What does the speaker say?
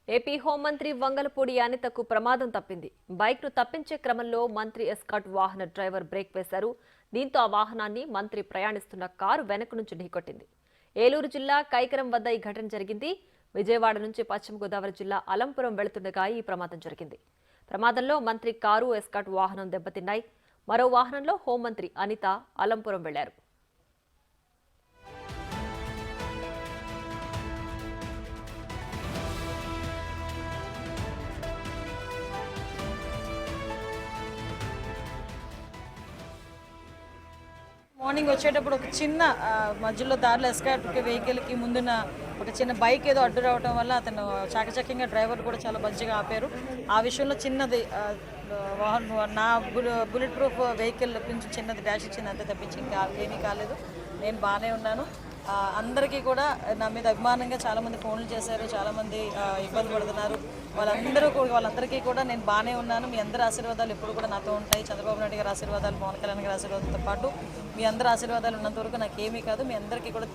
AP హోంమంత్రి వంగలపూడి అనితకు ప్రమాదం తప్పింది. బైక్ను తప్పించే క్రమంలో మంత్రి ఎస్కాట్ వాహన డ్రైవర్ బ్రేక్ వేశారు. దీంతో ఆ వాహనాన్ని మంత్రి ప్రయాణిస్తున్న కారు వెనక నుంచి ఢీకొట్టింది. ఏలూరు జిల్లా కైకరం వద్ద ఈ ఘటన జరిగింది. విజయవాడ నుంచి పశ్చిమ గోదావరి జిల్లా అలంపురం వెళుతుండగా ఈ ప్రమాదం జరిగింది. ప్రమాదంలో మంత్రి కారు, ఎస్కాట్ వాహనం దెబ్బతిన్నాయి. మరో వాహనంలో హోంమంత్రి అనిత అలంపురం వెళ్లారు. మార్నింగ్ వచ్చేటప్పుడు ఒక చిన్న మధ్యలో దారిలో ఎస్కాట్ వెహికల్కి ముందున్న ఒక చిన్న బైక్ ఏదో అడ్డు రావడం వల్ల అతను చాకచక్యంగా డ్రైవర్ కూడా చాలా మంచిగా ఆపారు. ఆ విషయంలో చిన్నది నా బుల్లెట్ ప్రూఫ్ వెహికల్ కొంచెం చిన్నది డాష్ ఇచ్చింది, అంతే తప్పించి ఇంకా ఏమీ కాలేదు. నేను బాగానే ఉన్నాను. అందరికీ కూడా నా మీద అభిమానంగా చాలామంది ఫోన్లు చేశారు, చాలామంది ఇబ్బంది పడుతున్నారు. వాళ్ళందరికీ కూడా నేను బాగానే ఉన్నాను. మీ అందరి ఆశీర్వాదాలు ఎప్పుడు కూడా నాతో ఉంటాయి. చంద్రబాబు నాయుడు గారి ఆశీర్వాదాలు, పవన్ కళ్యాణ్ గారి ఆశీర్వాదాలతో పాటు మీ అందరి ఆశీర్వాదాలు ఉన్నంత వరకు నాకు ఏమీ కాదు. మీ అందరికీ కూడా